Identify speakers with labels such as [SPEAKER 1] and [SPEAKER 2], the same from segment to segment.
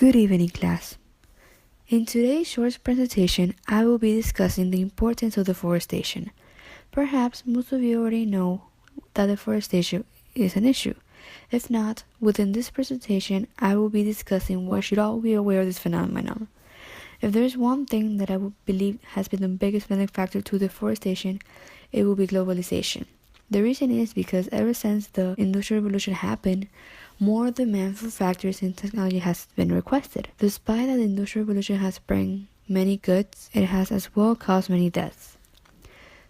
[SPEAKER 1] Good evening, class. In today's short presentation, I will be discussing the importance of deforestation. Perhaps most of you already know that deforestation is an issue. If not, within this presentation, I will be discussing why should all be aware of this phenomenon. If there is one thing that I would believe has been the biggest limiting factor to deforestation, it will be globalization. The reason is because ever since the Industrial Revolution happened, more demand for factories and technology has been requested. Despite that the Industrial Revolution has brought many goods, it has as well caused many deaths.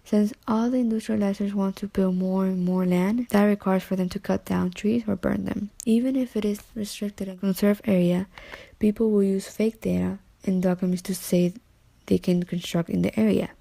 [SPEAKER 1] Since all the industrializers want to build more and more land, that requires for them to cut down trees or burn them. Even if it is restricted and conserved area, people will use fake data and documents to say they can construct in the area.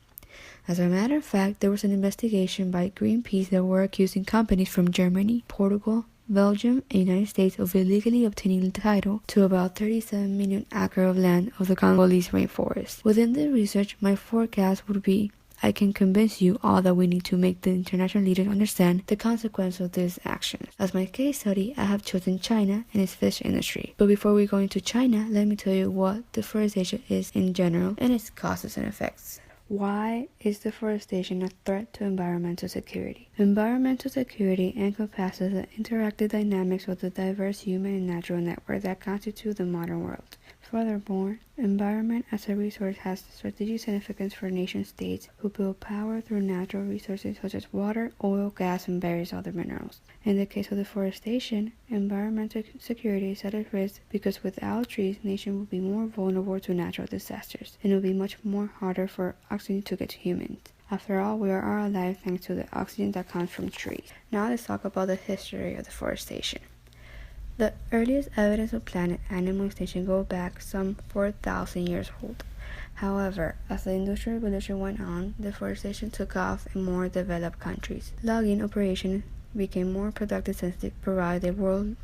[SPEAKER 1] As a matter of fact, there was an investigation by Greenpeace that were accusing companies from Germany, Portugal, Belgium, and United States of illegally obtaining the title to about 37 million acres of land of the Congolese rainforest. Within the research, my forecast would be I can convince you all that we need to make the international leaders understand the consequence of these actions. As my case study, I have chosen China and its fish industry. But before we go into China, let me tell you what deforestation is in general and its causes and effects. Why is deforestation a threat to environmental security? Environmental security encompasses the interactive dynamics of the diverse human and natural network that constitute the modern world. Furthermore, environment as a resource has strategic significance for nation-states who build power through natural resources such as water, oil, gas, and various other minerals. In the case of deforestation, environmental security is at risk because without trees, nations will be more vulnerable to natural disasters, and it will be much more harder for oxygen to get to humans. After all, we are all alive thanks to the oxygen that comes from trees. Now let's talk about the history of deforestation. The earliest evidence of plant and animal extinction go back some 4,000 years old. However, as the Industrial Revolution went on, deforestation took off in more developed countries. Logging operations became more productive since they provided the world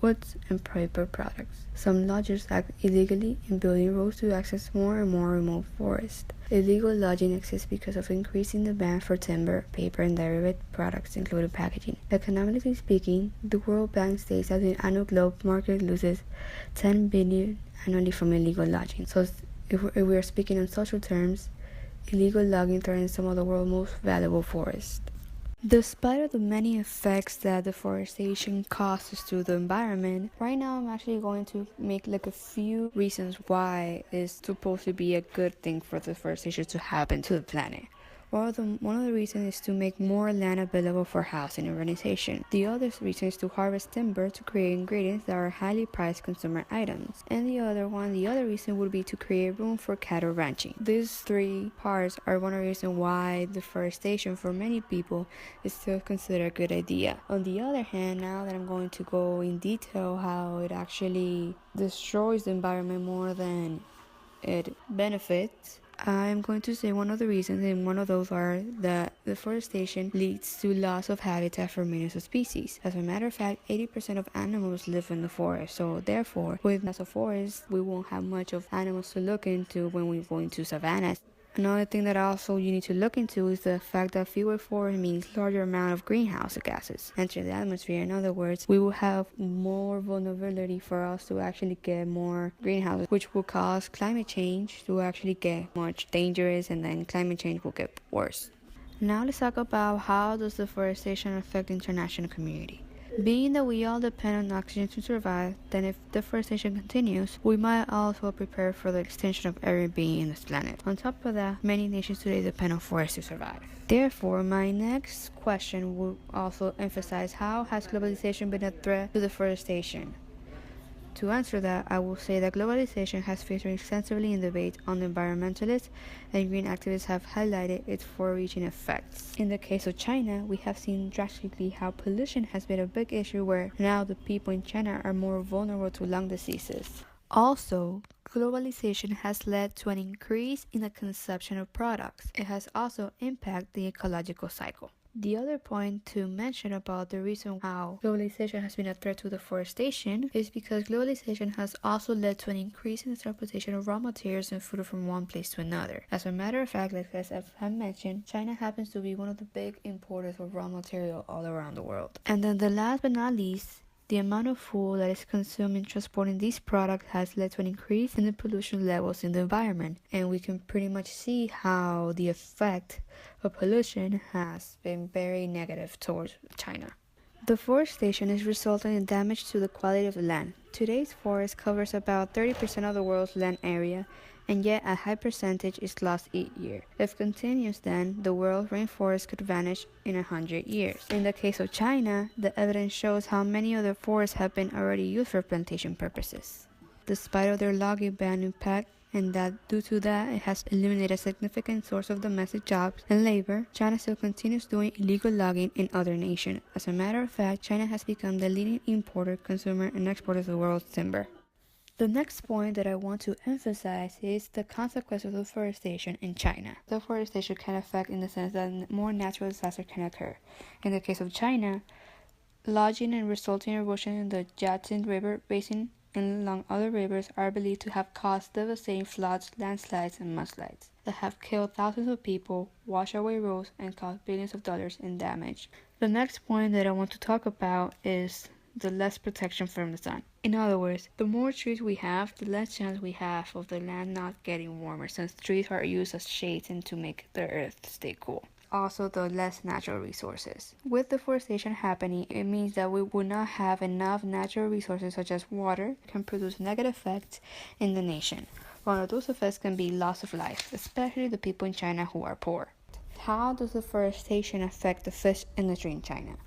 [SPEAKER 1] woods and paper products. Some loggers act illegally in building roads to access more and more remote forests. Illegal logging exists because of increasing demand for timber, paper, and derivative products, including packaging. Economically speaking, the World Bank states that the annual global market loses $10 billion annually from illegal logging. So if we are speaking in social terms, illegal logging threatens some of the world's most valuable forests. Despite the many effects that deforestation causes to the environment, right now I'm actually going to make a few reasons why it's supposed to be a good thing for deforestation to happen to the planet. One of the reasons is to make more land available for housing and urbanization. The other reason is to harvest timber to create ingredients that are highly prized consumer items. And the other reason would be to create room for cattle ranching. These three parts are one of the reasons why deforestation for many people is still considered a good idea. On the other hand, now that I'm going to go in detail how it actually destroys the environment more than it benefits, I'm going to say one of the reasons, and one of those are that deforestation leads to loss of habitat for millions of species. As a matter of fact, 80% of animals live in the forest, so therefore, with loss of forest, we won't have much of animals to look into when we go into savannas. Another thing that also you need to look into is the fact that fewer forests means larger amount of greenhouse gases enter the atmosphere. In other words, we will have more vulnerability for us to actually get more greenhouses, which will cause climate change to actually get much dangerous, and then climate change will get worse. Now let's talk about how does deforestation affect the international community. Being that we all depend on oxygen to survive, then if deforestation continues, we might also prepare for the extinction of every being in this planet. On top of that, many nations today depend on forests to survive. Therefore, my next question will also emphasize how has globalization been a threat to deforestation? To answer that, I will say that globalization has featured extensively in debate on the environmentalists, and green activists have highlighted its far-reaching effects. In the case of China, we have seen drastically how pollution has been a big issue where now the people in China are more vulnerable to lung diseases. Also, globalization has led to an increase in the consumption of products. It has also impacted the ecological cycle. The other point to mention about the reason how globalization has been a threat to deforestation is because globalization has also led to an increase in the transportation of raw materials and food from one place to another. As a matter of fact, like as I mentioned, China happens to be one of the big importers of raw material all around the world. And then the last but not least, The amount of fuel that is consumed in transporting these products has led to an increase in the pollution levels in the environment, and we can pretty much see how the effect of pollution has been very negative towards China. Deforestation is resulting in damage to the quality of the land. Today's forest covers about 30% of the world's land area, and yet a high percentage is lost each year. If it continues then, the world's rainforest could vanish in 100 years. In the case of China, the evidence shows how many of the forests have been already used for plantation purposes. Despite of their logging ban impact, and that due to that it has eliminated a significant source of domestic jobs and labor, China still continues doing illegal logging in other nations. As a matter of fact, China has become the leading importer, consumer, and exporter of the world's timber. The next point that I want to emphasize is the consequence of deforestation in China. Deforestation can affect in the sense that more natural disasters can occur. In the case of China, logging and resulting erosion in the Yangtze River basin and along other rivers are believed to have caused devastating floods, landslides, and mudslides that have killed thousands of people, washed away roads, and caused billions of dollars in damage. The next point that I want to talk about is the less protection from the sun. In other words, the more trees we have, the less chance we have of the land not getting warmer, since trees are used as shades and to make the earth stay cool. Also, the less natural resources. With deforestation happening, it means that we will not have enough natural resources such as water can produce negative effects in the nation. One of those effects can be loss of life, especially the people in China who are poor. How does deforestation affect the fish industry in China?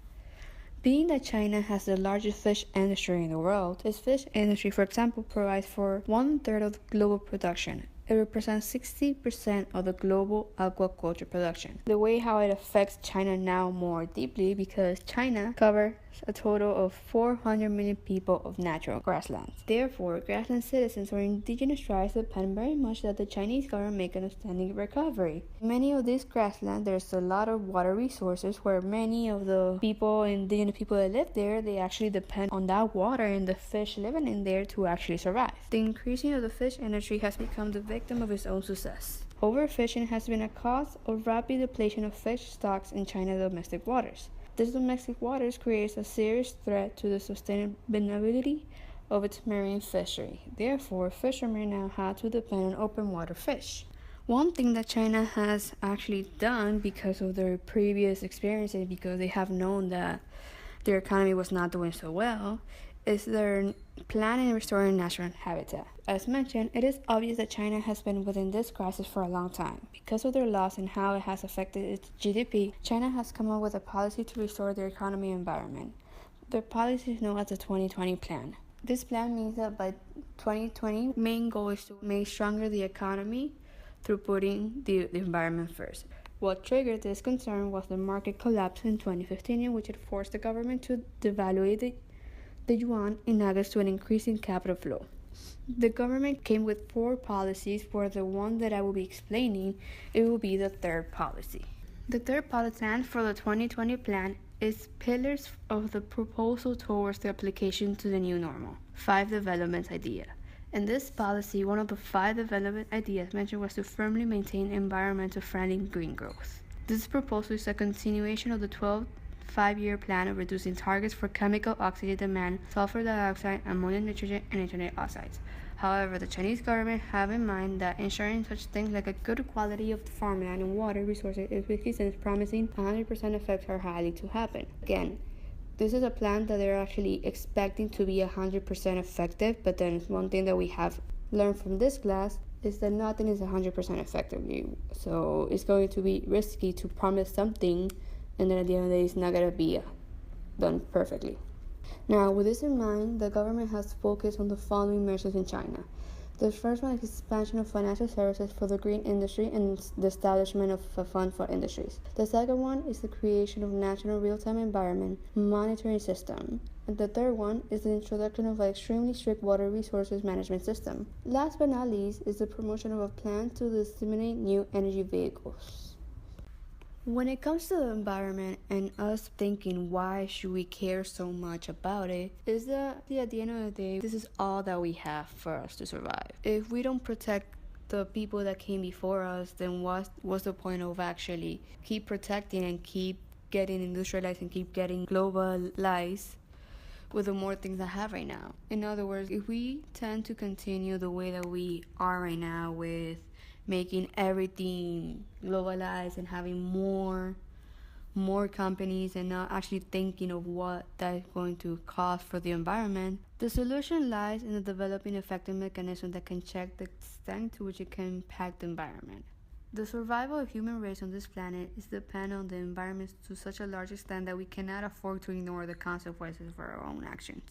[SPEAKER 1] Being that China has the largest fish industry in the world, its fish industry, for example, provides for 1/3 of the global production. It represents 60% of the global aquaculture production. The way how it affects China now more deeply because China covers a total of 400 million people of natural grasslands. Therefore, grassland citizens or indigenous tribes depend very much that the Chinese government make an outstanding recovery. In many of these grasslands, there's a lot of water resources where many of the indigenous people that live there, they actually depend on that water and the fish living in there to actually survive. The increasing of the fish industry has become the victim of its own success. Overfishing has been a cause of rapid depletion of fish stocks in China's domestic waters. This domestic waters creates a serious threat to the sustainability of its marine fishery. Therefore, fishermen now have to depend on open water fish. One thing that China has actually done because of their previous experiences, because they have known that their economy was not doing so well, is their planning and restoring natural habitat. As mentioned, it is obvious that China has been within this crisis for a long time. Because of their loss and how it has affected its GDP, China has come up with a policy to restore their economy and environment. Their policy is known as the 2020 plan. This plan means that by 2020, main goal is to make stronger the economy through putting the environment first. What triggered this concern was the market collapse in 2015, in which it forced the government to devalue the yuan in August to an increase in capital flow. The government came with 4 policies, where the one that I will be explaining, it will be the third policy. The third policy plan for the 2020 plan is pillars of the proposal towards the application to the new normal. 5 development idea. In this policy, one of the 5 development ideas mentioned was to firmly maintain environmental friendly green growth. This proposal is a continuation of the 12 5-year plan of reducing targets for chemical oxygen demand, sulfur dioxide, ammonium nitrogen, and nitrogen oxides. However, the Chinese government have in mind that ensuring such things like a good quality of the farmland and water resources is risky, since promising 100% effects are highly to happen. Again, this is a plan that they're actually expecting to be 100% effective, but then one thing that we have learned from this class is that nothing is 100% effectively. So it's going to be risky to promise something and then at the end of the day it's not going to be done perfectly. Now, with this in mind, the government has focused on the following measures in China. The first one is expansion of financial services for the green industry and the establishment of a fund for industries. The second one is the creation of national real-time environment monitoring system. And the third one is the introduction of an extremely strict water resources management system. Last but not least is the promotion of a plan to disseminate new energy vehicles. When it comes to the environment and us thinking why should we care so much about it, is that at the end of the day, this is all that we have for us to survive. If we don't protect the people that came before us, then what's the point of actually keep protecting and keep getting industrialized and keep getting globalized with the more things I have right now. In other words, if we tend to continue the way that we are right now with making everything globalized and having more companies and not actually thinking of what that's going to cost for the environment, the solution lies in the developing effective mechanism that can check the extent to which it can impact the environment. The survival of human race on this planet is dependent on the environment to such a large extent that we cannot afford to ignore the consequences of our own actions.